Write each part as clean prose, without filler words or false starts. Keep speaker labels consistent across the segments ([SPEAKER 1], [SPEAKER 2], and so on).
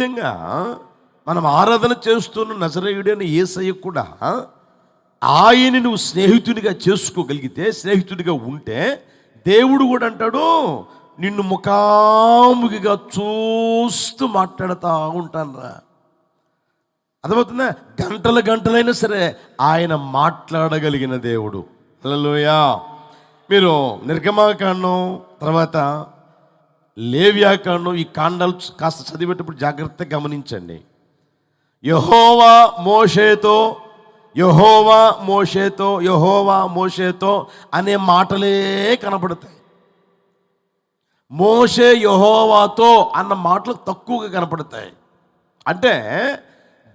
[SPEAKER 1] విధంగా మనం ఆరాధన చేస్తున్న నజరేయుడైన యేసయ్య కూడా ఆయన నువ్వు స్నేహితుడిగా చేసుకోగలిగితే, స్నేహితుడిగా ఉంటే దేవుడు కూడా అంటాడు, నిన్ను ముఖాముఖిగా చూస్తూ మాట్లాడుతూ ఉంటానురా. అర్థమవుతుందా? గంటల గంటలైనా సరే ఆయన మాట్లాడగలిగిన దేవుడు. హల్లెలూయా. మీరు నిర్గమాకాండం తర్వాత లేవ్యాకాండం ఈ కాండాలు కాస్త చదివేటప్పుడు జాగ్రత్తగా గమనించండి. యెహోవా మోషేతో అనే మాటలే కనపడతాయి. మోషే యెహోవాతో అన్న మాటలు తక్కువగా కనపడతాయి. అంటే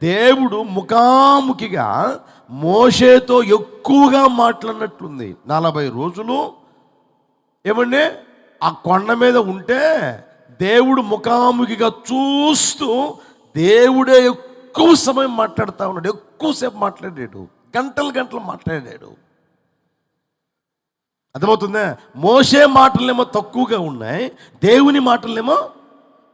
[SPEAKER 1] దేవుడు ముఖాముఖిగా మోషేతో ఎక్కువగా మాట్లాడినట్లుంది. 40 రోజులు ఏమండి ఆ కొండ మీద ఉంటే దేవుడు ముఖాముఖిగా చూస్తూ దేవుడే ఎక్కువ సమయం మాట్లాడుతూ ఉన్నాడు, ఎక్కువసేపు మాట్లాడాడు, గంటలు మాట్లాడాడు. అర్థమవుతుందా? మోషే మాటలేమో తక్కువగా ఉన్నాయి, దేవుని మాటలేమో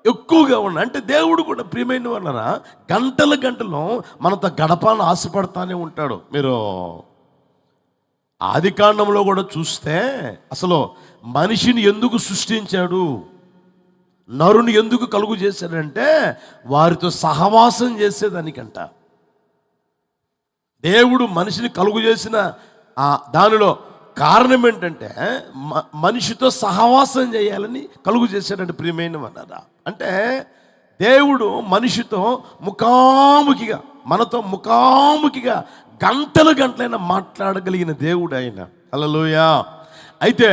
[SPEAKER 1] ఎక్కువగా ఉన్నాయి. అంటే దేవుడు కూడా ప్రియమైన వాళ్ళరా గంటలు మనతో గడపాలని ఆశపడతానే ఉంటాడు. మీరు ఆదికాండంలో కూడా చూస్తే అసలు మనిషిని ఎందుకు సృష్టించాడు, నరుని ఎందుకు కలుగు చేశాడంటే వారితో సహవాసం చేసేదానికంట. దేవుడు మనిషిని కలుగు చేసిన దానిలో కారణం ఏంటంటే మనిషితో సహవాసం చేయాలని కలుగు చేశాడంటే ప్రియమైన వాళ్ళరా. అంటే దేవుడు మనిషితో ముఖాముఖిగా, మనతో ముఖాముఖిగా గంటలైనా మాట్లాడగలిగిన దేవుడు ఆయన. హల్లెలూయా. అయితే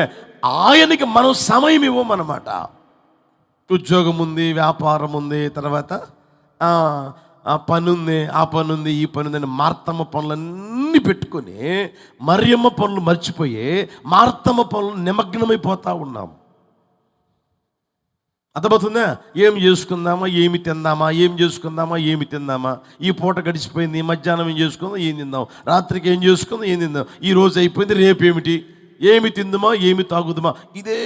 [SPEAKER 1] ఆయనకి మనం సమయం ఇవ్వమన్నమాట. ఉద్యోగం ఉంది, వ్యాపారం ఉంది, తర్వాత పని ఉంది, ఆ పని ఉంది, ఈ పని ఉంది అని మార్తమ్మ పనులన్నీ పెట్టుకొని మరియమ్మ పనులు మర్చిపోయి మార్తమ్మ పనులు నిమగ్నమైపోతా ఉన్నాం. అర్థమవుతుందా? ఏం చేసుకుందామా, ఏమి తిందామా, ఏం చేసుకుందామా, ఏమి తిందామా, ఈ పూట గడిచిపోయింది, మధ్యాహ్నం ఏం చేసుకుందాం, ఏం తిందాం, రాత్రికి ఏం చేసుకుందాం, ఏం తిందాం, ఈ రోజు అయిపోయింది, రేపు ఏమిటి, ఏమి తిందుమా, ఏమి తాగుదామా, ఇదే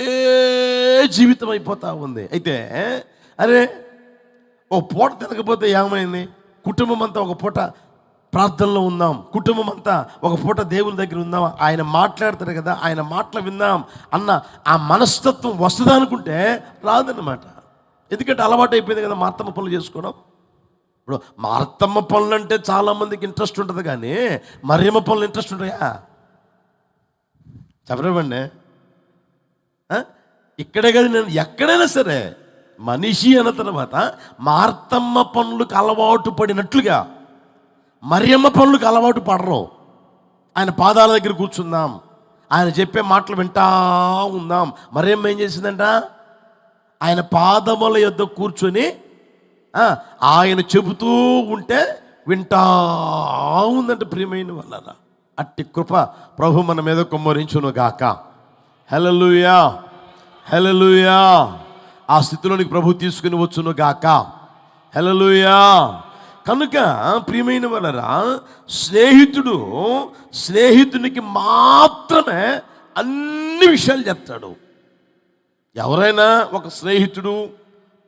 [SPEAKER 1] జీవితం అయిపోతా ఉంది. అయితే అరే ఓ పూట తినకపోతే ఏమైంది, కుటుంబం అంతా ఒక పూట ప్రార్థనలో ఉందాం, కుటుంబం అంతా ఒక పూట దేవుని దగ్గర ఉందాం, ఆయన మాట్లాడతారు కదా, ఆయన మాటలు విందాం అన్న ఆ మనస్తత్వం వస్తుందా అనుకుంటే రాదన్నమాట. ఎందుకంటే అలవాటు అయిపోయింది కదా మార్తమ్మ పనులు చేసుకోవడం. ఇప్పుడు మార్తమ్మ పనులు అంటే చాలామందికి ఇంట్రెస్ట్ ఉంటుంది, కానీ మరియమ్మ పనులు ఇంట్రెస్ట్ ఉంటాయా చెప్పనివ్వండి. ఇక్కడే కదా, నేను ఎక్కడైనా సరే మనిషి అన్న తర్వాత మార్తమ్మ పనులకు అలవాటు పడినట్లుగా మరియమ్మ పనులకు అలవాటు పడరు. ఆయన పాదాల దగ్గర కూర్చుందాం, ఆయన చెప్పే మాటలు వింటా ఉందాం. మరియమ్మ ఏం చేసిందంట, ఆయన పాదముల యొద్ద కూర్చొని ఆయన చెబుతూ ఉంటే వింటా ఉందంట. ప్రియమైన వల్ల అట్టి కృప ప్రభు మన మీద కుమ్మరించును గాక. హల్లెలూయా, హల్లెలూయా. ఆ స్థితిలోనికి ప్రభు తీసుకుని వచ్చును గాక. హల్లెలూయా. కనుక ప్రియమైన వాళ్ళరా స్నేహితుడు స్నేహితునికి మాత్రమే అన్ని విషయాలు చెప్తాడు. ఎవరైనా ఒక స్నేహితుడు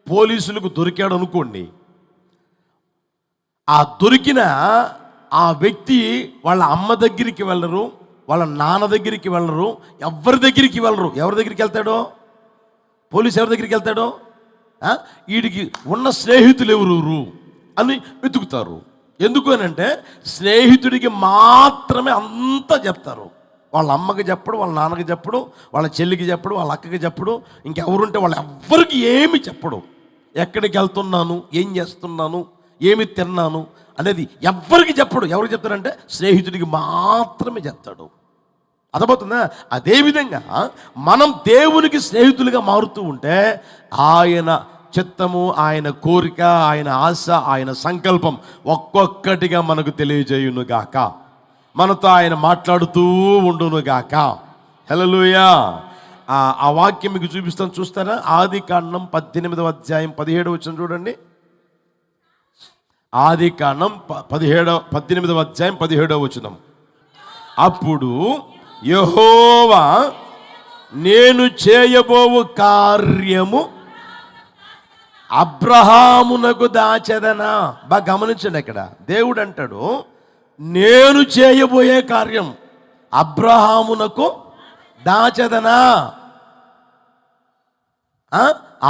[SPEAKER 1] పోలీసులకు దొరికాడు అనుకోండి, ఆ దొరికిన ఆ వ్యక్తి వాళ్ళ అమ్మ దగ్గరికి వెళ్ళరు, వాళ్ళ నాన్న దగ్గరికి వెళ్ళరు, ఎవరి దగ్గరికి వెళ్ళరు. ఎవరి దగ్గరికి వెళ్తాడో పోలీసు, ఎవరి దగ్గరికి వెళ్తాడో వీడికి ఉన్న స్నేహితులు ఎవరు అని వెతుకుతారు. ఎందుకు అని అంటే స్నేహితుడికి మాత్రమే అంతా చెప్తారు. వాళ్ళ అమ్మకి చెప్పడు, వాళ్ళ నాన్నకి చెప్పడు, వాళ్ళ చెల్లికి చెప్పడు, వాళ్ళ అక్కకి చెప్పడు, ఇంకెవరుంటే వాళ్ళు ఎవ్వరికి ఏమి చెప్పడు. ఎక్కడికి వెళ్తున్నాను, ఏం చేస్తున్నాను, ఏమి తిన్నాను అనేది ఎవ్వరికి చెప్పడు. ఎవరికి చెప్తాడంటే స్నేహితుడికి మాత్రమే చెప్తాడు. అర్థమవుతుందా? అదేవిధంగా మనం దేవునికి స్నేహితులుగా మారుతూ ఉంటే ఆయన చిత్తము, ఆయన కోరిక, ఆయన ఆశ, ఆయన సంకల్పం ఒక్కొక్కటిగా మనకు తెలియజేయునుగాక, మనతో ఆయన మాట్లాడుతూ ఉండునుగాక. హల్లెలూయా. ఆ వాక్యం మీకు చూపిస్తాను, చూస్తారా? ఆదికాండం 18వ అధ్యాయం 17వ వచనం చూడండి. ఆదికాండం 18వ అధ్యాయం 17వ వచనం. అప్పుడు యెహోవా నేను చేయబోవు కార్యము అబ్రహామునకు దాచెదనా. బాగా గమనించండి, ఇక్కడ దేవుడు అంటాడు నేను చేయబోయే కార్యం అబ్రహామునకు దాచెదనా.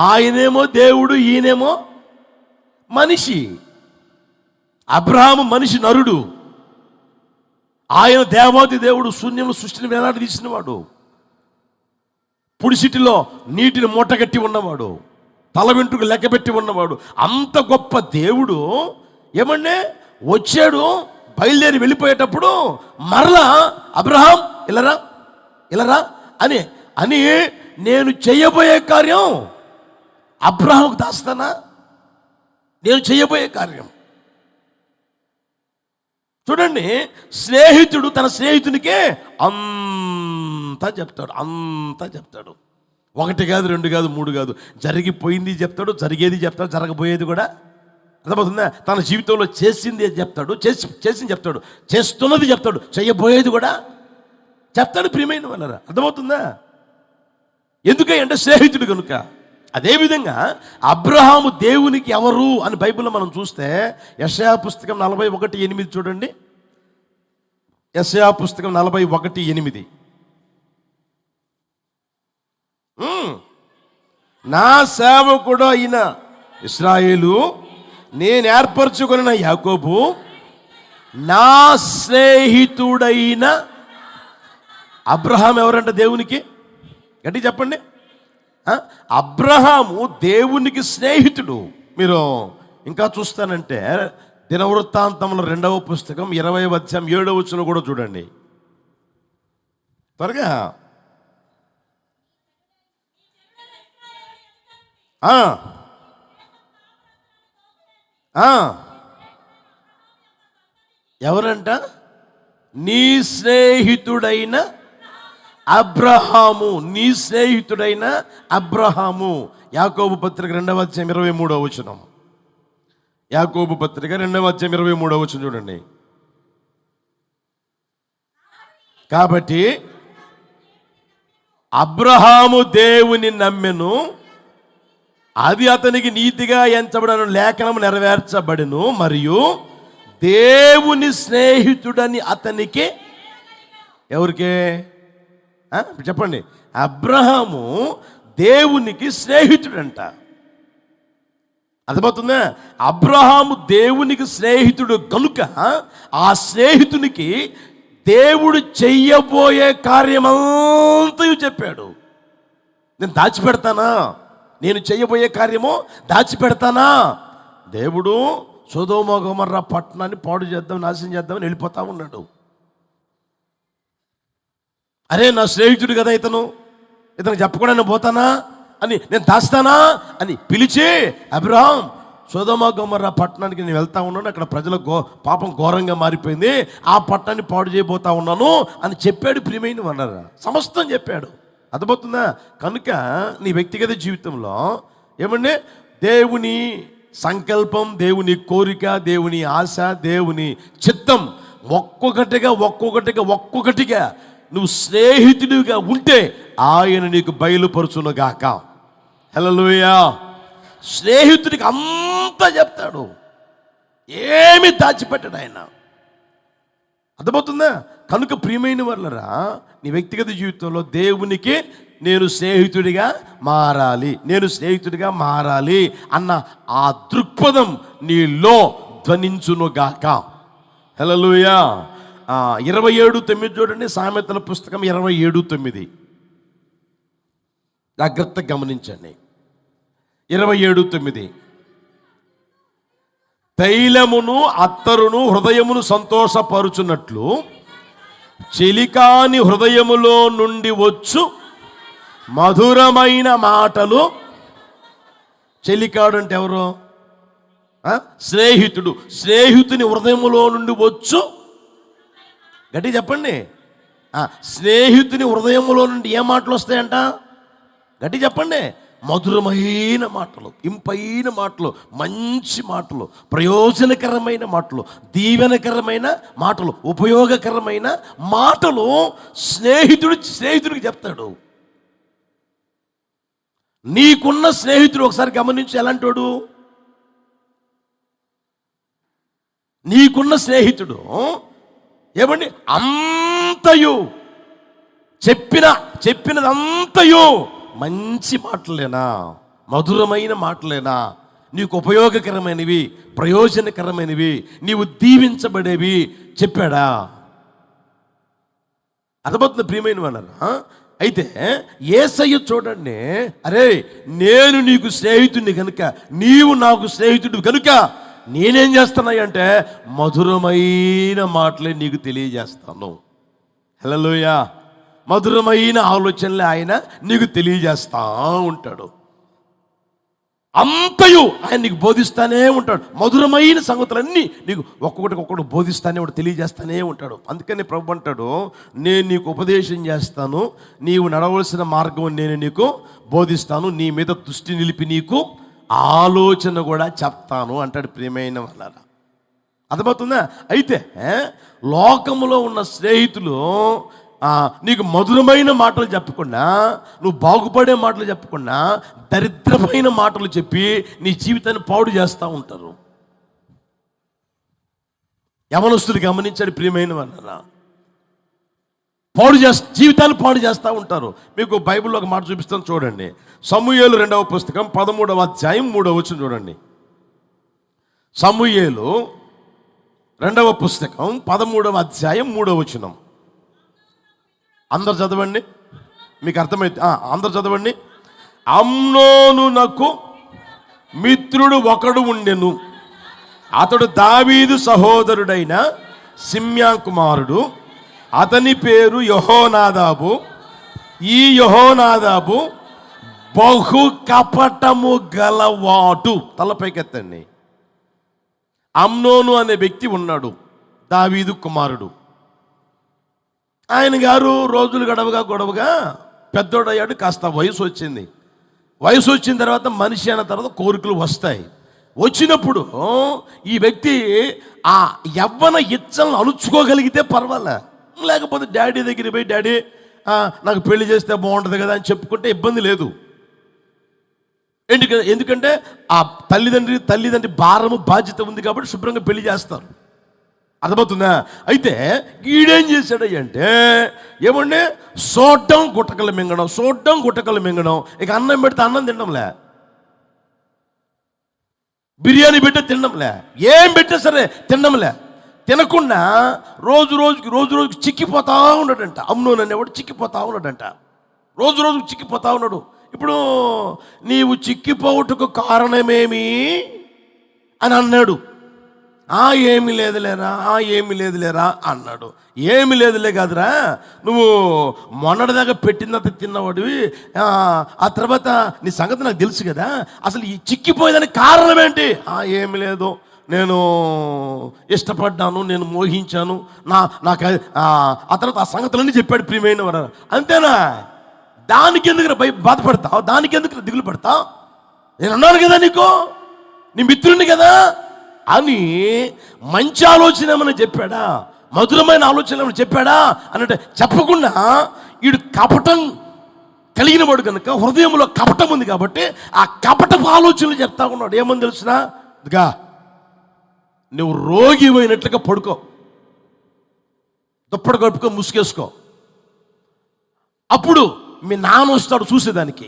[SPEAKER 1] ఆయనేమో దేవుడు, ఈయనేమో మనిషి. అబ్రహాము మనిషి, నరుడు. ఆయన దేవాది దేవుడు, శూన్యంలో సృష్టిని వేలాడి తీసినవాడు, పుడిసిటిలో నీటిని మూటగట్టి ఉన్నవాడు, తల వెంట్రుకు లెక్కబెట్టి ఉన్నవాడు. అంత గొప్ప దేవుడు ఏమంటే వచ్చాడు, బయలుదేరి వెళ్ళిపోయేటప్పుడు మరలా అబ్రహాం ఇలారా ఇలారా అని అని నేను చేయబోయే కార్యం అబ్రహాంకు దాస్తానా? నేను చేయబోయే కార్యం చూడండి. స్నేహితుడు తన స్నేహితునికే అంతా చెప్తాడు. ఒకటి కాదు, రెండు కాదు, మూడు కాదు, జరిగిపోయింది చెప్తాడు, జరిగేది చెప్తాడు, జరగబోయేది కూడా. అర్థమవుతుందా? తన జీవితంలో చేసింది చెప్తాడు, చేసింది చెప్తాడు, చేస్తున్నది చెప్తాడు, చేయబోయేది కూడా చెప్తాడు. ప్రియమైన వాళ్ళరా, అర్థమవుతుందా? ఎందుకంటే స్నేహితుడు కనుక. అదేవిధంగా అబ్రహాము దేవునికి ఎవరు అని బైబిల్లో మనం చూస్తే యెషయా పుస్తకం 41:8 చూడండి. యెషయా పుస్తకం 41:8. నా సేవకుడు అయిన ఇశ్రాయేలు, నేను ఏర్పరచుకున్న యాకోబు, నా స్నేహితుడైన అబ్రహాం ఎవరంట దేవునికి? గట్టి చెప్పండి. అబ్రహాము దేవునికి స్నేహితుడు. మీరు ఇంకా చూస్తానంటే దినవృత్తాంతంలో 2వ పుస్తకం 20వ అధ్యాయం 7వ వచనం కూడా చూడండి త్వరగా. ఎవరంట? నీ స్నేహితుడైన అబ్రహాము. నీ స్నేహితుడైన అబ్రహాము. యాకోబు పత్రిక 2వ అధ్యాయం 23వ వచనం. యాకోబు పత్రిక 2వ అధ్యాయం 23వ వచనం చూడండి. కాబట్టి అబ్రహాము దేవుని నమ్మెను, అది అతనికి నీతిగా ఎంచబడను, లేఖనం నెరవేర్చబడెను, మరియు దేవుని స్నేహితుడని అతనికి. ఎవరికే చెప్పండి? అబ్రహాము దేవునికి స్నేహితుడంట. అర్థమవుతుందా? అబ్రహాము దేవునికి స్నేహితుడు కనుక ఆ స్నేహితునికి దేవుడు చెయ్యబోయే కార్యమంతా చెప్పాడు. నేను దాచిపెడతానా? నేను చెయ్యబోయే కార్యము దాచిపెడతానా? దేవుడు సొదొమ గొమొర్రా పట్టణాన్ని పాడు చేద్దాం, నాశనం చేద్దామని వెళ్ళిపోతా ఉన్నాడు. అరే నా స్నేహితుడు కదా ఇతను చెప్పకుండా నేను పోతానా అని, నేను దాస్తానా అని పిలిచి, అబ్రహాం సొదొమ గొమొర్రా పట్టణానికి నేను వెళ్తా ఉన్నాను, అక్కడ ప్రజల పాపం ఘోరంగా మారిపోయింది, ఆ పట్టణాన్ని పాడు చేయబోతా ఉన్నాను అని చెప్పాడు. ప్రియమైన వాళ్ళరా, సమస్తం చెప్పాడు. అర్థమవుతుందా? కనుక నీ వ్యక్తిగత జీవితంలో ఏమంటే దేవుని సంకల్పం, దేవుని కోరిక, దేవుని ఆశ, దేవుని చిత్తం ఒక్కొక్కటిగా నువ్వు స్నేహితుడిగా ఉంటే ఆయన నీకు బయలుపరుచునుగాక. హల్లెలూయా. స్నేహితుడికి అంతా చెప్తాడు, ఏమి దాచిపెట్టాడు ఆయన. అర్థమవుతుందా? కనుక ప్రియమైన వాళ్ళరా, నీ వ్యక్తిగత జీవితంలో దేవునికి నేను స్నేహితుడిగా మారాలి అన్న ఆ దృక్పథం నీలో ధ్వనించునుగాక. హల్లెలూయా. 27:9 చూడండి. సామెతల పుస్తకం 27:9 జాగ్రత్తగా గమనించండి. 27:9 తైలమును అత్తరును హృదయమును సంతోషపరుచున్నట్లు చెలికాని హృదయములో నుండి వచ్చు మధురమైన మాటలు. చెలికాడు అంటే ఎవరు? స్నేహితుడు. స్నేహితుని హృదయములో నుండి వచ్చు. గట్టి చెప్పండి. స్నేహితుని హృదయములో నుండి ఏ మాటలు వస్తాయంట? గట్టి చెప్పండి. మధురమైన మాటలు, ఇంపైన మాటలు, మంచి మాటలు, ప్రయోజనకరమైన మాటలు, దీవెనకరమైన మాటలు, ఉపయోగకరమైన మాటలు స్నేహితుడికి చెప్తాడు. నీకున్న స్నేహితుడు ఒకసారి గమనించి ఎలాంటోడు? నీకున్న స్నేహితుడు ఏమండి అంతయు చెప్పినదంతయు మంచి మాటలేనా, మధురమైన మాటలేనా, నీకు ఉపయోగకరమైనవి, ప్రయోజనకరమైనవి, నీవు దీవించబడేవి చెప్పాడా? అర్థమవుతుంది ప్రియమైన వాళ్ళరా? అయితే యేసయ్య చూడండి, అరే నేను నీకు స్నేహితుడిని కనుక, నీవు నాకు స్నేహితుడు కనుక నేనేం చేస్తున్నాయంటే మధురమైన మాటలే నీకు తెలియజేస్తాను. హల్లెలూయా. మధురమైన ఆలోచనలే ఆయన నీకు తెలియజేస్తా ఉంటాడు. అంతయు ఆయన నీకు బోధిస్తానే ఉంటాడు. మధురమైన సంగతులన్నీ నీకు ఒక్కొక్కటి బోధిస్తానే ఉంటాడు, తెలియజేస్తానే ఉంటాడు. అందుకని ప్రభు అంటాడు, నేను నీకు ఉపదేశం చేస్తాను, నీవు నడవలసిన మార్గం నేను నీకు బోధిస్తాను, నీ మీద దృష్టి నిలిపి నీకు ఆలోచన కూడా చెప్తాను అంటాడు. ప్రియమైన వాళ్ళారా, అర్థమవుతుందా? అయితే లోకములో ఉన్న స్నేహితులు నీకు మధురమైన మాటలు చెప్పకుండా, నువ్వు బాగుపడే మాటలు చెప్పకుండా దరిద్రమైన మాటలు చెప్పి నీ జీవితాన్ని పాడు చేస్తూ ఉంటారు. యవనస్తులు గమనించాడు ప్రియమైన వాళ్ళరా, జీవితాన్ని పాడు చేస్తూ ఉంటారు. మీకు బైబిల్లో ఒక మాట చూపిస్తాను చూడండి. సమూయేలు 2వ పుస్తకం 13వ అధ్యాయం 3వ వచనం చూడండి. సమూయేలు 2వ పుస్తకం 13వ అధ్యాయం 3వ వచనం. అందరు చదవండి, మీకు అర్థమైతే అందరు చదవండి. అమ్నోనునకు మిత్రుడు ఒకడు ఉండెను, అతడు దావీదు సహోదరుడైన సిమ్యా కుమారుడు, అతని పేరు యెహోనాదాబు. ఈ యెహోనాదాబు బహు కపటము గలవాడు. తలపైకెత్తండి. అమ్నోను అనే వ్యక్తి ఉన్నాడు, దావీదు కుమారుడు. ఆయన గారు రోజులు గొడవగా పెద్దోడయ్యాడు, కాస్త వయసు వచ్చింది. వయసు వచ్చిన తర్వాత మనిషి అయిన తర్వాత కోరికలు వస్తాయి. వచ్చినప్పుడు ఈ వ్యక్తి ఆ యవ్వన ఇచ్చలను అణుచుకోగలిగితే పర్వాలే, లేకపోతే డాడీ దగ్గర పోయి డాడీ నాకు పెళ్లి చేస్తే బాగుంటుంది కదా అని చెప్పుకుంటే ఇబ్బంది లేదు. ఎందుకంటే ఆ తల్లిదండ్రి భారము బాధ్యత ఉంది కాబట్టి శుభ్రంగా పెళ్లి చేస్తారు. అర్థమవుతుందా? అయితే ఈడేం చేశాడు అంటే ఏమంటే చూడ్డం గుట్టకలు మింగడం, ఇక అన్నం పెడితే అన్నం తినడంలే, బిర్యానీ పెట్టే తినడంలే, ఏం పెట్టా సరే తినడంలే. తినకుండా రోజుకి చిక్కిపోతా ఉన్నాడంట. అమ్నోను అనేవాడు చిక్కిపోతా ఉన్నాడంట, రోజుకి చిక్కిపోతా ఉన్నాడు. ఇప్పుడు నీవు చిక్కిపోవుటకు కారణమేమి అని అన్నాడు. ఏమి లేదులేరా అన్నాడు. ఏమి లేదులే కాదురా, నువ్వు మొన్నటిదాకా పెట్టినంత తిన్నవాడివి, ఆ తర్వాత నీ సంగతి నాకు తెలుసు కదా, అసలు ఈ చిక్కిపోయేదానికి కారణం ఏంటి? ఏమి లేదు, నేను ఇష్టపడ్డాను, నేను మోహించాను, నాకు ఆ తర్వాత ఆ సంగతులన్నీ చెప్పాడు. ప్రియమైన వారు, అంతేనా? దానికి ఎందుకు బాధపడతావు? దానికి ఎందుకు దిగులు పడతావు? నేను అన్నాను కదా నీకు, నీ మిత్రుడిని కదా అని మంచి ఆలోచన ఏమైనా చెప్పాడా? మధురమైన ఆలోచన ఏమైనా చెప్పాడా అన్నట్టు చెప్పకుండా వీడు కపటం కలిగిన వాడు కనుక, హృదయంలో కపటం ఉంది కాబట్టి ఆ కపటపు ఆలోచనలు చెప్తా ఉన్నాడు. ఏమని తెలుసునా? ఇదిగా నువ్వు రోగి పోయినట్లుగా పడుకో, దుప్పటి కప్పుకో, ముసుగేసుకో, అప్పుడు మీ నాన్న వస్తాడు చూసేదానికి.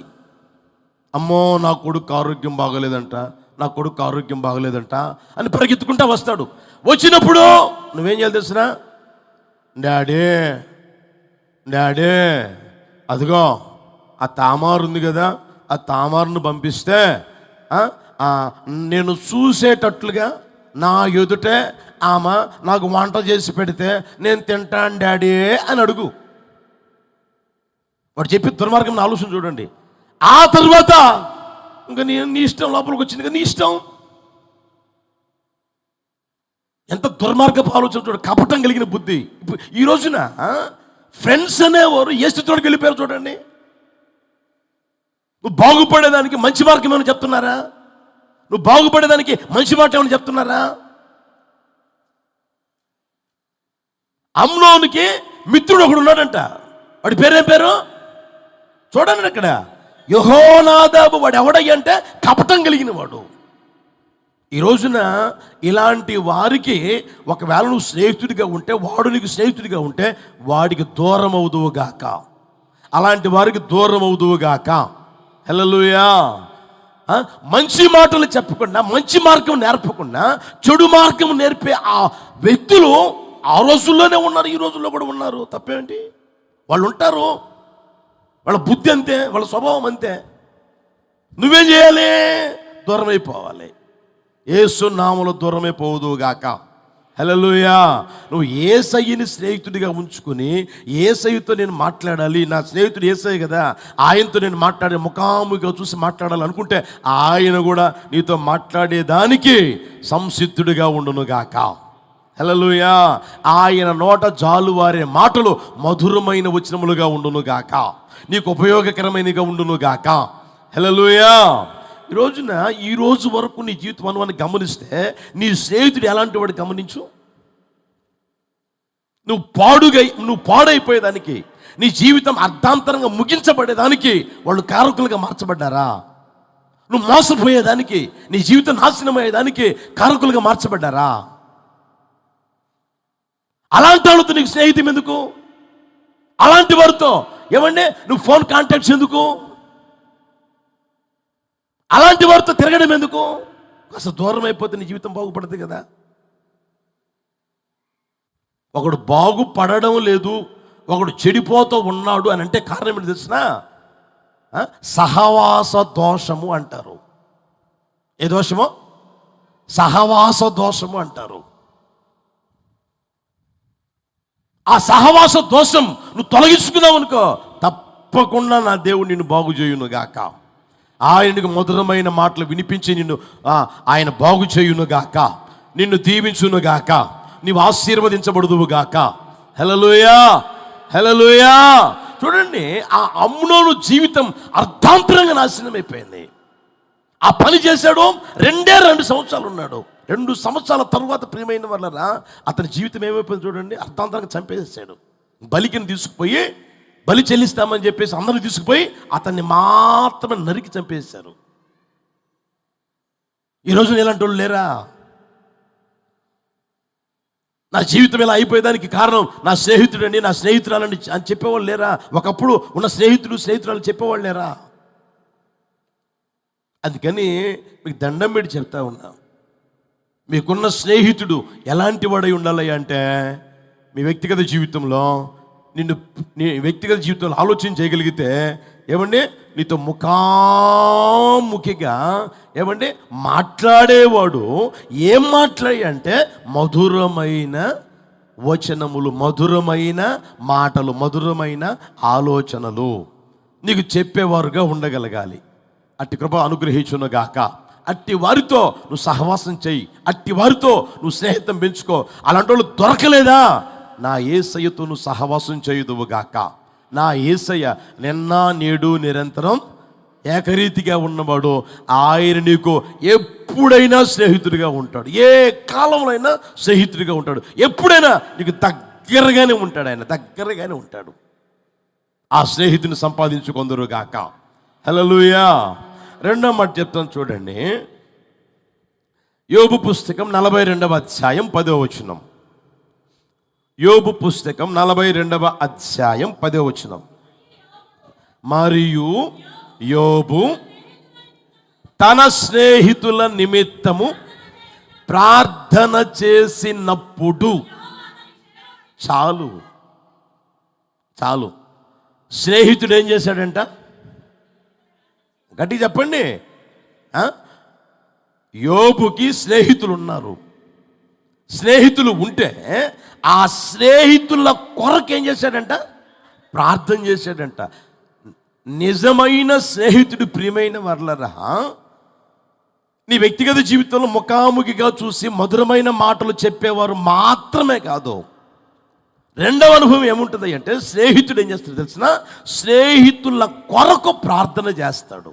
[SPEAKER 1] అమ్మో నా కొడుకు ఆరోగ్యం బాగలేదంట అని పరిగెత్తుకుంటా వస్తాడు. వచ్చినప్పుడు నువ్వేం చేయాలి తెలుసునా? డాడీ అదిగో ఆ తామారు ఉంది కదా, ఆ తామారును పంపిస్తే నేను చూసేటట్లుగా నా ఎదుటే ఆమె నాకు వంట చేసి పెడితే నేను తింటాను డాడీ అని అడుగు. వాడు చెప్పి దుర్మార్గం ఆలోచన చూడండి. ఆ తర్వాత ఇంకా నీ ఇష్టం, లోపలికి వచ్చింది కదా నీ ఇష్టం. ఎంత దుర్మార్గపు ఆలోచన చూడండి, కపటం కలిగిన బుద్ధి. ఇప్పుడు ఈ రోజున ఫ్రెండ్స్ అనేవారు ఏ స్థితిలోకి వెళ్ళిపోయారు చూడండి. నువ్వు బాగుపడేదానికి మంచి మార్గం ఏమైనా చెప్తున్నారా? నువ్వు బాగుపడేదానికి మంచి మాట ఏమైనా చెప్తున్నారా? అమ్నోనుకి మిత్రుడు ఒకడు ఉన్నాడంట. వాడి పేరేం పేరు చూడండి అక్కడ. యెహోనాదాబు వాడు ఎవడయ్య అంటే కపటం కలిగిన వాడు. ఈ రోజున ఇలాంటి వారికి ఒకవేళ నువ్వు స్నేహితుడిగా ఉంటే, వాడు నీకు స్నేహితుడిగా ఉంటే వాడికి దూరం అవుదువుగాక, అలాంటి వారికి దూరం అవుదువుగాక. హల్లెలూయా. మంచి మాటలు చెప్పకుండా, మంచి మార్గం నేర్పకుండా చెడు మార్గం నేర్పే ఆ వ్యక్తులు ఆ రోజుల్లోనే ఉన్నారు, ఈ రోజుల్లో కూడా ఉన్నారు. తప్పేంటి? వాళ్ళు ఉంటారు, వాళ్ళ బుద్ధి అంతే, వాళ్ళ స్వభావం అంతే. నువ్వేం చేయాలి? దూరం అయిపోవాలి. యేసు నామములో దూరమే పోవుదువుగాక. హల్లెలూయా. నువ్వు యేసయ్యని స్నేహితుడిగా ఉంచుకుని, యేసయ్యతో నేను మాట్లాడాలి, నా స్నేహితుడు యేసయ్య కదా, ఆయనతో నేను మాట్లాడే, ముఖాముఖిగా చూసి మాట్లాడాలి అనుకుంటే ఆయన కూడా నీతో మాట్లాడేదానికి సంసిద్ధుడిగా ఉండునుగాక. హల్లెలూయా. ఆయన నోట జాలువారే మాటలు మధురమైన వచనములుగా ఉండునుగాక, నీకు ఉపయోగకరమైనగా ఉండునుగాక. హల్లెలూయా. ఈ రోజు వరకు నీ జీవితం అనువని గమనిస్తే నీ స్నేహితుడు ఎలాంటి వాడు గమనించు. నువ్వు పాడైపోయేదానికి, నీ జీవితం అర్ధాంతరంగా ముగించబడేదానికి వాళ్ళు కారకులుగా మార్చబడ్డారా? నువ్వు మోసపోయేదానికి, నీ జీవితం నాశనం అయ్యేదానికి కారకులుగా మార్చబడ్డారా? అలాంటి వాళ్ళతో నీకు స్నేహితం ఎందుకు? అలాంటి వారితో ఏమంటే నువ్వు ఫోన్ కాంటాక్ట్స్ ఎందుకు? అలాంటి వారితో తిరగడం ఎందుకు? అసలు దూరం అయిపోతే నీ జీవితం బాగుపడుతుంది కదా. ఒకడు బాగుపడడం లేదు, ఒకడు చెడిపోతూ ఉన్నాడు అని అంటే కారణం ఏంటి తెలిసిన? సహవాస దోషము అంటారు. ఏ దోషము? సహవాస దోషము అంటారు. ఆ సహవాస దోషం నువ్వు తొలగించుకున్నావు అనుకో, తప్పకుండా నా దేవుడు నిన్ను బాగు చేయునుగాక. ఆయనకు మధురమైన మాటలు వినిపించి నిన్ను ఆయన బాగు చేయునుగాక, నిన్ను దీవించునుగాక, నీవు ఆశీర్వదించబడుదువుగాక. హల్లెలూయా. హల్లెలూయా. చూడండి, ఆ అమ్నోను జీవితం అర్ధాంతరంగా నాశనం అయిపోయింది. ఆ పని చేశాడు, 2 సంవత్సరాలు ఉన్నాడు. 2 సంవత్సరాల తరువాత ప్రియమైన వాళ్ళరా అతని జీవితం ఏమైపోయింది చూడండి. అర్ధాంతరంగా చంపేసాడు. బలికిని తీసుకుపోయి బలి చెల్లిస్తామని చెప్పేసి అందరూ తీసుకుపోయి అతన్ని మాత్రమే నరికి చంపేశారు. ఈరోజు ఇలాంటి వాళ్ళు లేరా? నా జీవితం ఇలా అయిపోయేదానికి కారణం నా స్నేహితుడండి, నా స్నేహితురాలండి అని చెప్పేవాళ్ళు లేరా? ఒకప్పుడు ఉన్న స్నేహితురాలు చెప్పేవాళ్ళు లేరా? అందుకని మీకు దండం పెట్టి చెప్తా ఉన్నా, మీకున్న స్నేహితుడు ఎలాంటి వాడై ఉండాలి అంటే, మీ వ్యక్తిగత జీవితంలో నీ వ్యక్తిగత జీవితంలో ఆలోచన చేయగలిగితే ఏమండి, నీతో ముఖాముఖిగా ఏమండి మాట్లాడేవాడు ఏం మాట్లాడి అంటే మధురమైన వచనములు, మధురమైన మాటలు, మధురమైన ఆలోచనలు నీకు చెప్పేవారుగా ఉండగలగాలి. అట్టి కృప అనుగ్రహించునుగాక. అట్టి వారితో నువ్వు సహవాసం చెయ్యి, అట్టి వారితో నువ్వు స్నేహితం పెంచుకో. అలాంటి వాళ్ళు దొరకలేదా, నా యేసయ్యతో నువ్వు సహవాసం చేయుదువుగాక. నా యేసయ్య నిన్న నేడు నిరంతరం ఏకరీతిగా ఉన్నవాడు. ఆయన నీకు ఎప్పుడైనా స్నేహితుడిగా ఉంటాడు, ఏ కాలంలో అయినా స్నేహితుడిగా ఉంటాడు, ఎప్పుడైనా నీకు దగ్గరగానే ఉంటాడు. ఆయన దగ్గరగానే ఉంటాడు. ఆ స్నేహితుని సంపాదించుకొందురుగాక. హల్లెలూయా. 2వ మాట చెప్తాను చూడండి. యోబు పుస్తకం 42వ అధ్యాయం 10వ వచనం. యోబు పుస్తకం 42వ అధ్యాయం 10వ వచనం. మరియు యోబు తన స్నేహితుల నిమిత్తము ప్రార్థన చేసినప్పుడు, చాలు స్నేహితుడు ఏం చేశాడంట? గట్టిగా చెప్పండి. యోబుకి స్నేహితులు ఉన్నారు. స్నేహితులు ఉంటే ఆ స్నేహితుల కొరకు ఏం చేశాడంట? ప్రార్థన చేశాడంట. నిజమైన స్నేహితుడు ప్రియమైన వర్లరా, నీ వ్యక్తిగత జీవితంలో ముఖాముఖిగా చూసి మధురమైన మాటలు చెప్పేవారు మాత్రమే కాదు, 2వ అనుభవం ఏముంటుంది అంటే, స్నేహితుడు ఏం చేస్తాడు తెలిసిన? స్నేహితుల కొరకు ప్రార్థన చేస్తాడు.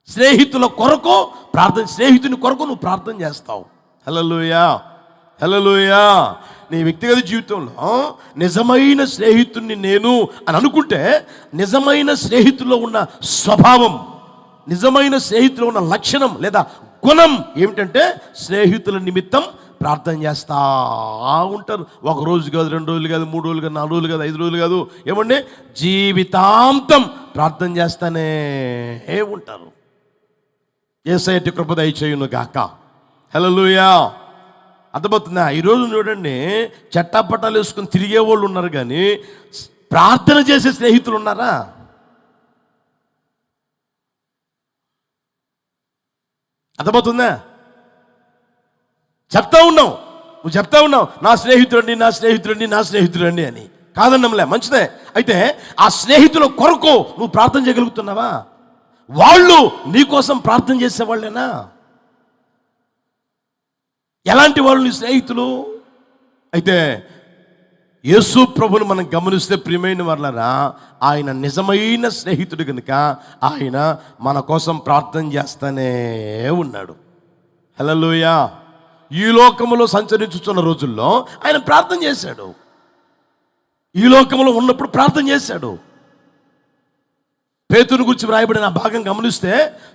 [SPEAKER 1] స్నేహితుల కొరకు ప్రార్థన, స్నేహితుని కొరకు నువ్వు ప్రార్థన చేస్తావు. హల్లెలూయా. హల్లెలూయా. నీ వ్యక్తిగత జీవితంలో నిజమైన స్నేహితుడిని నేను అని అనుకుంటే, నిజమైన స్నేహితుల్లో ఉన్న స్వభావం, నిజమైన స్నేహితుల్లో ఉన్న లక్షణం లేదా గుణం ఏమిటంటే, స్నేహితుల నిమిత్తం ప్రార్థన చేస్తా ఉంటారు. ఒక రోజు కాదు, 2 రోజులు కాదు, 3 రోజులు కాదు, 4 రోజులు కాదు, 5 రోజులు కాదు, ఏమండి జీవితాంతం ప్రార్థన చేస్తానే ఉంటారు. యేసయ్య కృప దయచేయును గాక. హల్లెలూయా. అర్థమవుతుందా? ఈరోజు చూడండి, చట్టాపట్టాలు వేసుకుని తిరిగే వాళ్ళు ఉన్నారు, కానీ ప్రార్థన చేసే స్నేహితులు ఉన్నారా? అర్థమవుతుందా? నువ్వు చెప్తా ఉన్నావు నా స్నేహితుడండి, నా స్నేహితుడండి, నా స్నేహితుడండి అని. కాదన్నంలే, మంచిదే. అయితే ఆ స్నేహితుల కొరకు నువ్వు ప్రార్థన చేయగలుగుతున్నావా? వాళ్ళు నీకోసం ప్రార్థన చేసేవాళ్ళేనా? ఎలాంటి వాళ్ళు నీ స్నేహితులు? అయితే యేసు ప్రభుని మనం గమనిస్తే ప్రియమైన వాళ్ళరా, ఆయన నిజమైన స్నేహితుడు కనుక ఆయన మన కోసం ప్రార్థన చేస్తానే ఉన్నాడు. హల్లెలూయా. ఈ లోకములో సంచరించుతున్న రోజుల్లో ఆయన ప్రార్థన చేశాడు. ఈ లోకంలో ఉన్నప్పుడు ప్రార్థన చేశాడు. పేతురు గురించి వ్రాయబడిన భాగం గమనిస్తే,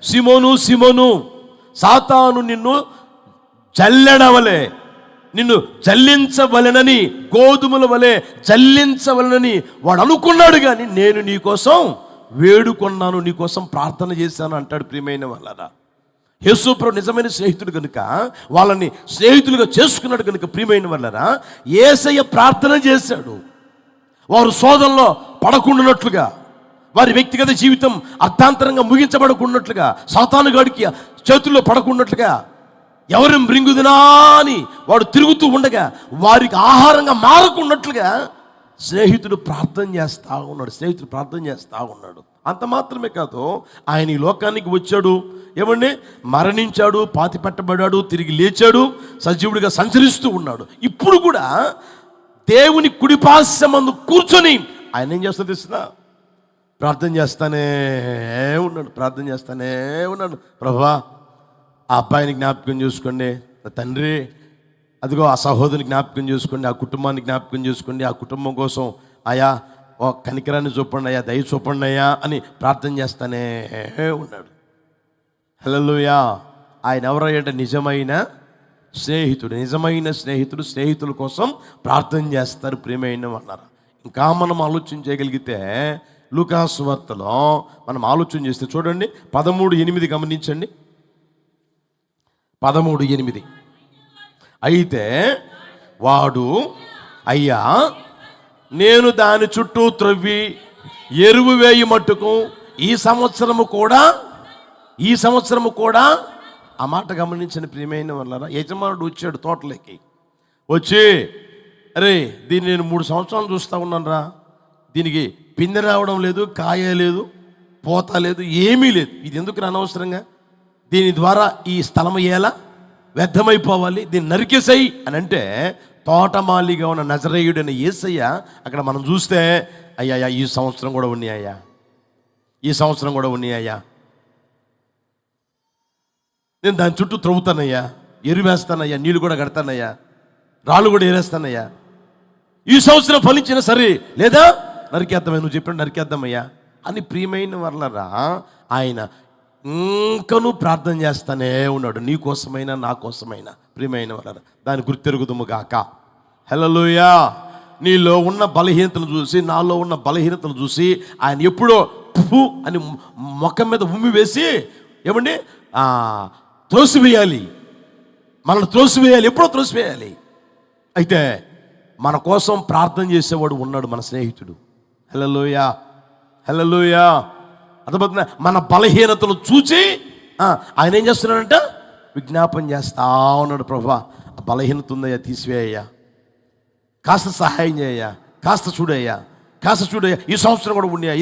[SPEAKER 1] సిమోను సిమోను, సాతాను నిన్ను జల్లెడవలే, నిన్ను జల్లించవలెనని, గోధుమల వలె జల్లించవలెనని వాడు అనుకున్నాడు, కానీ నేను నీకోసం వేడుకొన్నాను, నీకోసం ప్రార్థన చేశాను అంటాడు. ప్రియమైన వాళ్ళరా, యేసు ప్రభు నిజమైన స్నేహితుడు కనుక వాళ్ళని స్నేహితులుగా చేసుకున్నాడు కనుక, ప్రియమైన వాళ్ళరా, యేసయ్య ప్రార్థన చేశాడు. వారు శోధనలో పడకుండానట్లుగా, వారి వ్యక్తిగత జీవితం అర్థాంతరంగా ముగించబడకున్నట్లుగా, సాతాను గాడికి చేతుల్లో పడకున్నట్లుగా, ఎవరు మృంగుదినా అని వాడు తిరుగుతూ ఉండగా వారికి ఆహారంగా మారకున్నట్లుగా స్నేహితుడు ప్రార్థన చేస్తూ ఉన్నాడు. అంత మాత్రమే కాదు, ఆయన ఈ లోకానికి వచ్చాడు, ఏమండి మరణించాడు, పాతి పెట్టబడ్డాడు, తిరిగి లేచాడు, సజీవుడిగా సంచరిస్తూ ఉన్నాడు. ఇప్పుడు కూడా దేవుని కుడిపార్శ్వమందు కూర్చొని ఆయన ఏం చేస్తా తెలుసునా? ప్రార్థన చేస్తానే ఉన్నాడు. ప్రభువా, ఆ అబ్బాయిని జ్ఞాపకం చూసుకోండి, తండ్రి అదిగో ఆ సహోదరుని జ్ఞాపకం చేసుకోండి, ఆ కుటుంబాన్ని జ్ఞాపకం చేసుకోండి, ఆ కుటుంబం కోసం ఆయా కనికరాన్ని చూపండి అయ్యా, దయ చూపండి అయ్యా అని ప్రార్థన చేస్తానే ఉన్నాడు. హల్లెలూయా. ఆయన ఎవరయ్యంటే నిజమైన స్నేహితుడు. స్నేహితుల కోసం ప్రార్థన చేస్తారు. ప్రియమైన అన్నారు. ఇంకా మనం ఆలోచన చేయగలిగితే లూకా సువార్తలో మనం ఆలోచన చేస్తే చూడండి, 13:8 గమనించండి. 13:8 అయితే వాడు, అయ్యా నేను దాని చుట్టూ త్రవ్వి ఎరువు వేయి మట్టుకు ఈ సంవత్సరము కూడా ఆ మాట గమనించిన ప్రియమైన వాళ్ళరా, యజమానుడు వచ్చాడు తోటలోకి. వచ్చి, అరే దీన్ని నేను 3 సంవత్సరాలు చూస్తూ ఉన్నాను రా, దీనికి పిందె రావడం లేదు, కాయ లేదు, పోత లేదు, ఏమీ లేదు, ఇది ఎందుకు అనవసరంగా, దీని ద్వారా ఈ స్థలం ఎలా వ్యర్థమైపోవాలి, దీన్ని నరికేసాయి అని అంటే, తోటమాలిగా ఉన్న నజరేయుడైన యేసయ్య అక్కడ మనం చూస్తే, అయ్యా ఈ సంవత్సరం కూడా ఉన్నాయ్యా, నేను దాని చుట్టూ త్రవ్వుతానయ్యా, ఎరువేస్తానయ్యా, నీళ్ళు కూడా కడతానయ్యా, రాళ్ళు కూడా ఏరేస్తానయ్యా, ఈ సంవత్సరం ఫలించినా సరే, లేదా నరికేద్దామయ్యా, నువ్వు చెప్పిన నరికేద్దామయ్యా అని. ప్రియమైన వాళ్ళరా, ఆయన ఇంకనూ ప్రార్థన చేస్తానే ఉన్నాడు, నీ కోసమైనా నా కోసమైనా. ప్రియమైన వాళ్ళరా, దాన్ని గుర్తెరుగుదుము గాక. హల్లెలూయా. నీలో ఉన్న బలహీనతను చూసి, నాలో ఉన్న బలహీనతను చూసి ఆయన ఎప్పుడో పువ్వు అని మొక్క మీద ఉమ్మి వేసి, ఏమండి త్రోసివేయాలి, మనల్ని త్రోసివేయాలి, ఎప్పుడో త్రోసివేయాలి. అయితే మన కోసం ప్రార్థన చేసేవాడు ఉన్నాడు, మన స్నేహితుడు. హల్లెలూయా. అర్థమవుతుందా? మన బలహీనతలు చూచి ఆయన ఏం చేస్తున్నాడంట? విజ్ఞాపన చేస్తా ఉన్నాడు. ప్రభువా, ఆ బలహీనత ఉందయ్యా, తీసివేయ్యా, కాస్త సహాయం చేయయ్యా, కాస్త చూడయ్యా, ఈ సంవత్సరం కూడా ఉన్నాయ్యా,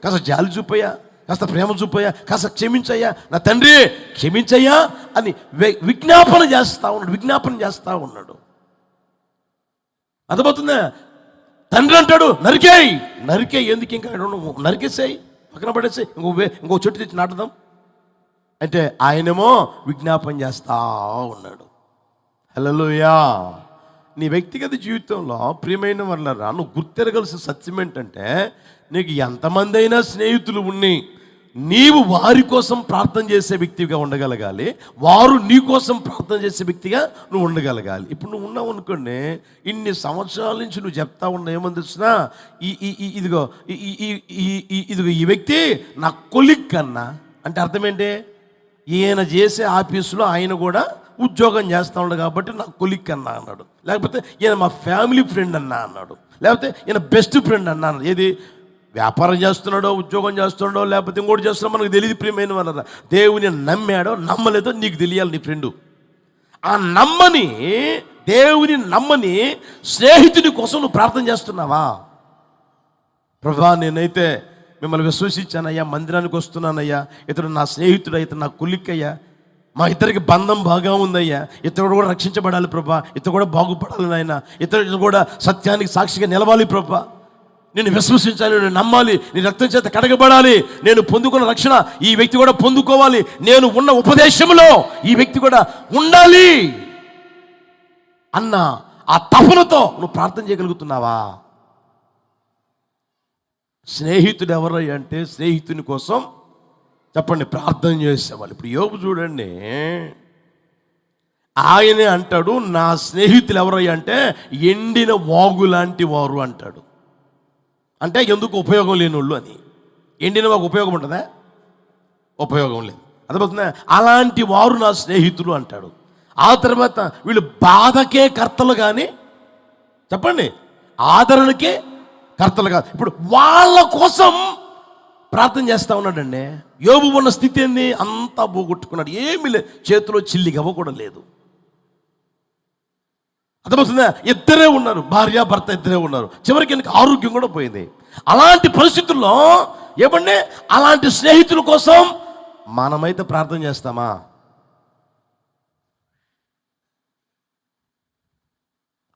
[SPEAKER 1] కాస్త జాలి చూపయ్యా, కాస్త ప్రేమ చూపయ్యా, కాస్త క్షమించయ్యా, నా తండ్రి క్షమించయ్యా అని విజ్ఞాపన చేస్తా ఉన్నాడు. అర్థమవుతుందా? తండ్రి అంటాడు, నరికేయి, ఎందుకు ఇంకా నరికేసాయి, పక్కన పడేసాయి, ఇంకో చెట్టు తెచ్చి నాటుదాం అంటే, ఆయనేమో విజ్ఞాపన చేస్తా ఉన్నాడు. హల్లెలూయా. నీ వ్యక్తిగత జీవితంలో ప్రియమైన వాళ్ళరా, నువ్వు గుర్తెరగాల్సిన సత్యం ఏంటంటే, నీకు ఎంతమంది అయినా స్నేహితులు ఉన్ని నీవు వారి కోసం ప్రార్థన చేసే వ్యక్తిగా ఉండగలగాలి, వారు నీ కోసం ప్రార్థన చేసే వ్యక్తిగా నువ్వు ఉండగలగాలి. ఇప్పుడు నువ్వు ఉన్నావు అనుకోండి, ఇన్ని సంవత్సరాల నుంచి నువ్వు చెప్తా ఉన్నావు ఏమని తెలిసినా, ఇదిగో ఇదిగో ఈ వ్యక్తి నా కొలిక్ కన్నా అంటే అర్థం ఏంటి? ఈయన చేసే ఆఫీసులో ఆయన కూడా ఉద్యోగం చేస్తూ ఉన్నాడు కాబట్టి నా కొలిక్ అన్నా అన్నాడు, లేకపోతే ఈయన మా ఫ్యామిలీ ఫ్రెండ్ అన్నా అన్నాడు, లేకపోతే ఈయన బెస్ట్ ఫ్రెండ్ అన్నా అన్నాడు. ఏది వ్యాపారం చేస్తున్నాడో ఉద్యోగం చేస్తున్నాడో లేకపోతే ఇంకోటి చేస్తున్నాడో మనకు తెలియదు. ప్రియమైన వాళ్ళ, దేవుని నమ్మాడో నమ్మలేదో నీకు తెలియాలి నీ ఫ్రెండు. ఆ నమ్మని దేవుని నమ్మని స్నేహితుడి కోసం నువ్వు ప్రార్థన చేస్తున్నావా? ప్రభా, నేనైతే మిమ్మల్ని విశ్వసించానయ్యా, మందిరానికి వస్తున్నానయ్యా, ఇతడు నా స్నేహితుడు, ఇతడు నా కొలిక్కయ్యా, మా ఇద్దరికి బంధం బాగా ఉందయ్యా, ఇతడు కూడా రక్షించబడాలి ప్రభా, ఇతడు కూడా బాగుపడాలి నాయన, ఇతడు కూడా సత్యానికి సాక్షిగా నిలవాలి ప్రభా, నేను విశ్వసించాలి, నేను నమ్మాలి, నీ రక్తం చేత కడగబడాలి, నేను పొందుకున్న రక్షణ ఈ వ్యక్తి కూడా పొందుకోవాలి, నేను ఉన్న ఉపదేశంలో ఈ వ్యక్తి కూడా ఉండాలి అన్న ఆ తపనతో నువ్వు ప్రార్థన చేయగలుగుతున్నావా? స్నేహితుడు ఎవరు అంటే స్నేహితుని కోసం చెప్పండి ప్రార్థన చేసేవాళ్ళు. ఇప్పుడు యోబు చూడండి, ఆయనే అంటాడు, నా స్నేహితులు ఎవరయ్యా అంటే ఎండిన వాగు లాంటి వారు అంటాడు. అంటే ఎందుకు ఉపయోగం లేని వాళ్ళు అని. ఎండిన వాగు ఉపయోగం ఉంటుందా? ఉపయోగం లేదు. అర్థమవుతుందా? అలాంటి వారు నా స్నేహితులు అంటాడు. ఆ తర్వాత వీళ్ళు బాధకే కర్తలు కానీ చెప్పండి ఆదరణకే కర్తలు కాదు. ఇప్పుడు వాళ్ళ కోసం ప్రార్థన చేస్తూ ఉన్నాడండి. యోబు ఉన్న స్థితి ఏంది? అంతా పోగొట్టుకున్నాడు, ఏమీ లేదు, చేతిలో చిల్లిగవ్వ కూడా లేదు. అర్థమవుతుందా? ఇద్దరే ఉన్నారు, భార్య భర్త ఇద్దరే ఉన్నారు, చివరికి எனக்கு ఆరోగ్యం కూడా పోయింది. అలాంటి పరిస్థితుల్లో ఏమంటే అలాంటి స్నేహితుల కోసం మనమైతే ప్రార్థన చేస్తామా?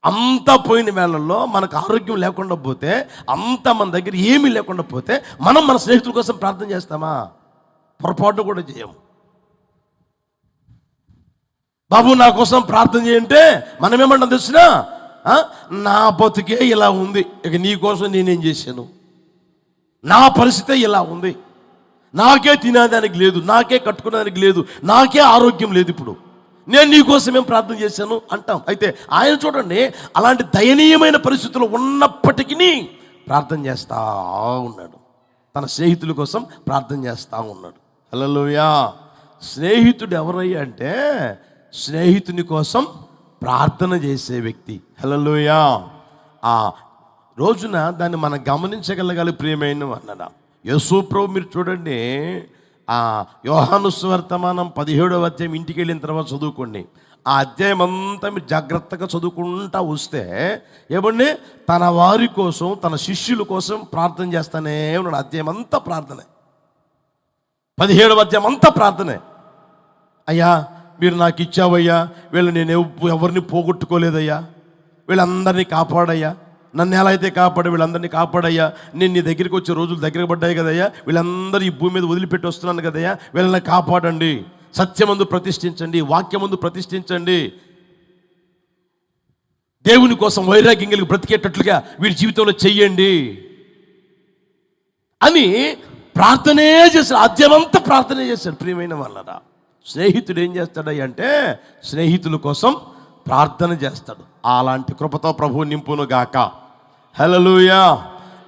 [SPEAKER 1] అంతా పోయిన వేళల్లో మనకు ఆరోగ్యం లేకుండా పోతే, అంతా మన దగ్గర ఏమీ లేకుండా పోతే మనం మన స్నేహితుల కోసం ప్రార్థన చేస్తామా? పొరపాటు కూడా చేయము. బాబు నా కోసం ప్రార్థన చేయంటే మనం ఏమంటాం తెలిసినా, నా బతుకే ఇలా ఉంది, ఇక నీ కోసం నేనేం చేశాను, నా పరిస్థితే ఇలా ఉంది, నాకే తినేదానికి లేదు, నాకే కట్టుకునేదానికి లేదు, నాకే ఆరోగ్యం లేదు, ఇప్పుడు నేను నీ కోసం ఏం ప్రార్థన చేశాను అంటాం. అయితే ఆయన చూడండి, అలాంటి దయనీయమైన పరిస్థితులు ఉన్నప్పటికీ ప్రార్థన చేస్తూ ఉన్నాడు, తన స్నేహితుల కోసం ప్రార్థన చేస్తూ ఉన్నాడు. హల్లెలూయా. స్నేహితుడు ఎవరయ్యా అంటే స్నేహితుని కోసం ప్రార్థన చేసే వ్యక్తి. హల్లెలూయా. ఆ రోజున దాన్ని మనం గమనించగలగాలి. ప్రియమైన అన్నదా, యేసు ప్రభు మీరు చూడండి, యోహాను సువార్తమానం 17వ అధ్యాయం ఇంటికి వెళ్ళిన తర్వాత చదువుకోండి. ఆ అధ్యాయం అంతా మీరు జాగ్రత్తగా చదువుకుంటా వస్తే ఏమండి, తన వారి కోసం తన శిష్యుల కోసం ప్రార్థన చేస్తానే ఉన్నాడు. అధ్యాయం అంతా ప్రార్థనే, 17వ అధ్యాయం అంతా ప్రార్థనే. అయ్యా మీరు నాకు ఇచ్చావయ్యా, వీళ్ళు నేను ఎవరిని పోగొట్టుకోలేదయ్యా, వీళ్ళందరినీ కాపాడయ్యా, నన్ను ఎలా అయితే కాపాడు వీళ్ళందరినీ కాపాడయ్యా, నేను నీ దగ్గరికి వచ్చే రోజులు దగ్గర పడ్డాయి కదయ్యా, వీళ్ళందరూ ఈ భూమి మీద వదిలిపెట్టి వస్తున్నాను కదయ్యా, వీళ్ళని కాపాడండి, సత్యమందు ప్రతిష్ఠించండి, వాక్యమందు ప్రతిష్ఠించండి, దేవుని కోసం వైరాగ్యం కలిగి బ్రతికేటట్లుగా వీడి జీవితంలో చెయ్యండి అని ప్రార్థనే చేశాడు. అధ్యయనంతా ప్రార్థనే చేశాడు. ప్రియమైన వాళ్ళరా, స్నేహితుడు ఏం చేస్తాడయ్య అంటే స్నేహితుల కోసం ప్రార్థన చేస్తాడు. అలాంటి కృపతో ప్రభువు నింపును గాక. హల్లెలూయా.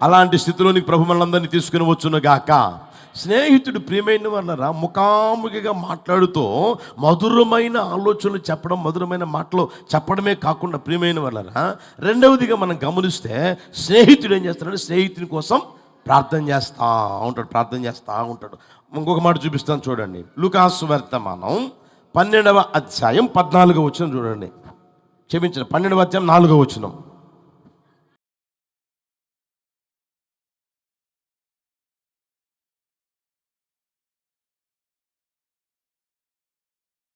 [SPEAKER 1] అలాంటి స్థితిలోనికి ప్రభు మనందరినీ తీసుకుని వచ్చును గాక. స్నేహితుడు ప్రియమైన వాళ్ళరా ముఖాముఖిగా మాట్లాడుతూ మధురమైన ఆలోచనలు చెప్పడం, మధురమైన మాటలు చెప్పడమే కాకుండా ప్రియమైన వాళ్ళరా, రెండవదిగా మనం గమనిస్తే స్నేహితుడు ఏం చేస్తాడంటే స్నేహితుని కోసం ప్రార్థన చేస్తూ ఉంటాడు. ఇంకొక మాట చూపిస్తాను చూడండి. లూకాసు వర్తమానం 12వ అధ్యాయం 14వ వచనం చూడండి. క్షమించండి, 12వ అధ్యాయం 4వ వచనం.